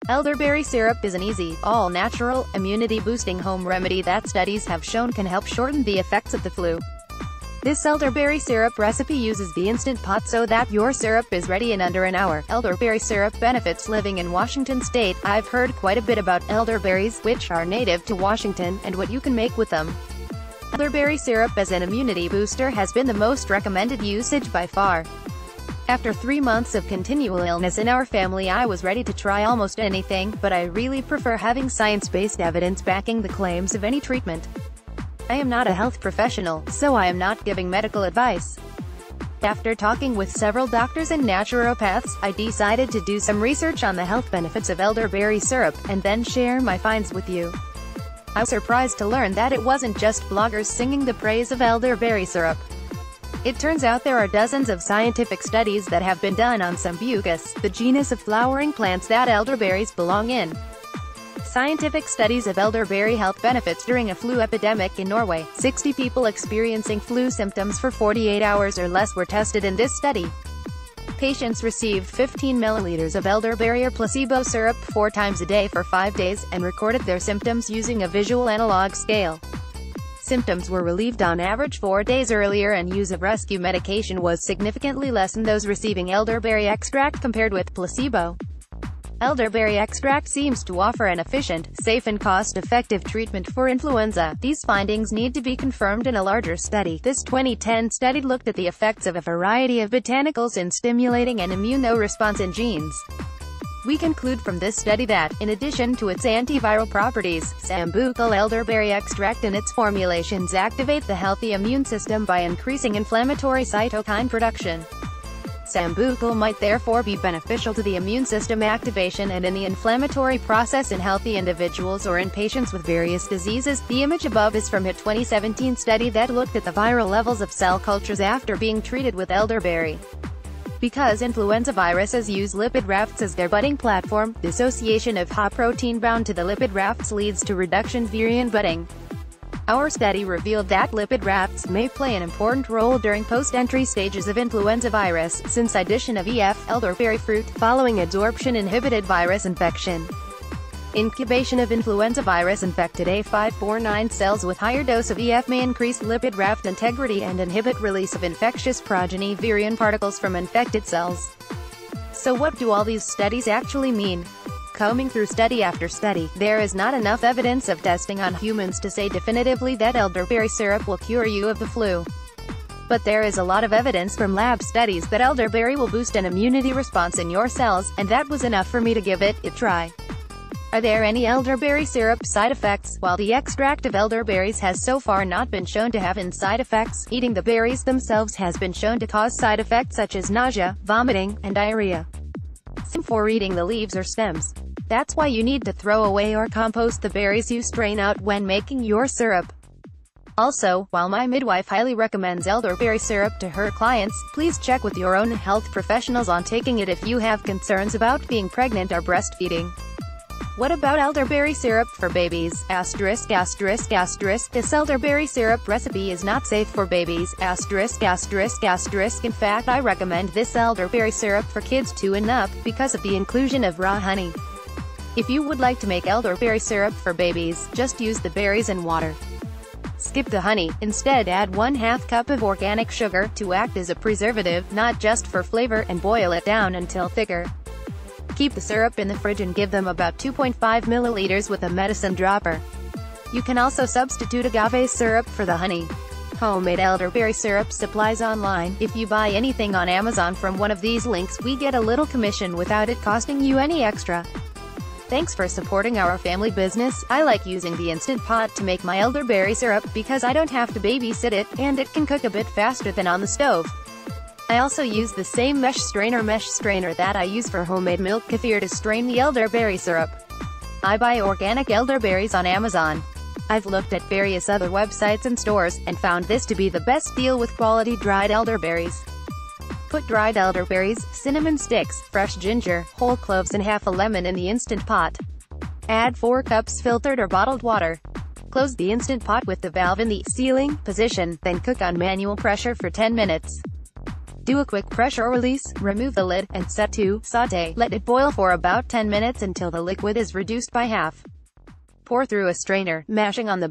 Elderberry syrup is an easy, all-natural, immunity-boosting home remedy that studies have shown can help shorten the effects of the flu. This elderberry syrup recipe uses the Instant Pot so that your syrup is ready in under an hour. Elderberry syrup benefits. Living in Washington state, I've heard quite a bit about elderberries, which are native to Washington, and what you can make with them. Elderberry syrup as an immunity booster has been the most recommended usage by far. After 3 months of continual illness in our family, I was ready to try almost anything, but I really prefer having science-based evidence backing the claims of any treatment. I am not a health professional, so I am not giving medical advice. After talking with several doctors and naturopaths, I decided to do some research on the health benefits of elderberry syrup, and then share my finds with you. I was surprised to learn that it wasn't just bloggers singing the praise of elderberry syrup. It turns out there are dozens of scientific studies that have been done on Sambucus, the genus of flowering plants that elderberries belong in. Scientific studies of elderberry health benefits during a flu epidemic in Norway. 60 people experiencing flu symptoms for 48 hours or less were tested in this study. Patients received 15 milliliters of elderberry or placebo syrup 4 times a day for 5 days, and recorded their symptoms using a visual analog scale. Symptoms were relieved on average 4 days earlier, and use of rescue medication was significantly less in those receiving elderberry extract compared with placebo. Elderberry extract seems to offer an efficient, safe and cost-effective treatment for influenza. These findings need to be confirmed in a larger study. This 2010 study looked at the effects of a variety of botanicals in stimulating an immunoresponse in genes. We conclude from this study that, in addition to its antiviral properties, sambucal elderberry extract and its formulations activate the healthy immune system by increasing inflammatory cytokine production. Sambucal might therefore be beneficial to the immune system activation and in the inflammatory process in healthy individuals or in patients with various diseases. The image above is from a 2017 study that looked at the viral levels of cell cultures after being treated with elderberry. Because influenza viruses use lipid rafts as their budding platform, dissociation of HA protein bound to the lipid rafts leads to reduction virion budding. Our study revealed that lipid rafts may play an important role during post-entry stages of influenza virus, since addition of EF, elderberry fruit, following adsorption inhibited virus infection. Incubation of influenza virus infected A549 cells with higher dose of EF may increase lipid raft integrity and inhibit release of infectious progeny virion particles from infected cells. So what do all these studies actually mean? Combing through study after study, there is not enough evidence of testing on humans to say definitively that elderberry syrup will cure you of the flu. But there is a lot of evidence from lab studies that elderberry will boost an immunity response in your cells, and that was enough for me to give it a try. Are there any elderberry syrup side effects? While the extract of elderberries has so far not been shown to have any side effects, eating the berries themselves has been shown to cause side effects such as nausea, vomiting, and diarrhea. Same for eating the leaves or stems. That's why you need to throw away or compost the berries you strain out when making your syrup. Also, while my midwife highly recommends elderberry syrup to her clients, please check with your own health professionals on taking it if you have concerns about being pregnant or breastfeeding. What about elderberry syrup for babies? *****. This elderberry syrup recipe is not safe for babies. *****. In fact, I recommend this elderberry syrup for kids 2 and up, because of the inclusion of raw honey. If you would like to make elderberry syrup for babies, just use the berries and water. Skip the honey. Instead, add 1/2 cup of organic sugar, to act as a preservative, not just for flavor, and boil it down until thicker. Keep the syrup in the fridge and give them about 2.5 milliliters with a medicine dropper. You can also substitute agave syrup for the honey. Homemade elderberry syrup supplies online. If you buy anything on Amazon from one of these links, we get a little commission without it costing you any extra. Thanks for supporting our family business. I like using the Instant Pot to make my elderberry syrup, because I don't have to babysit it, and it can cook a bit faster than on the stove. I also use the same mesh strainer that I use for homemade milk kefir to strain the elderberry syrup. I buy organic elderberries on Amazon. I've looked at various other websites and stores, and found this to be the best deal with quality dried elderberries. Put dried elderberries, cinnamon sticks, fresh ginger, whole cloves and half a lemon in the Instant Pot. Add 4 cups filtered or bottled water. Close the Instant Pot with the valve in the sealing position, then cook on manual pressure for 10 minutes. Do a quick pressure release, remove the lid, and set to sauté. Let it boil for about 10 minutes until the liquid is reduced by half. Pour through a strainer, mashing on the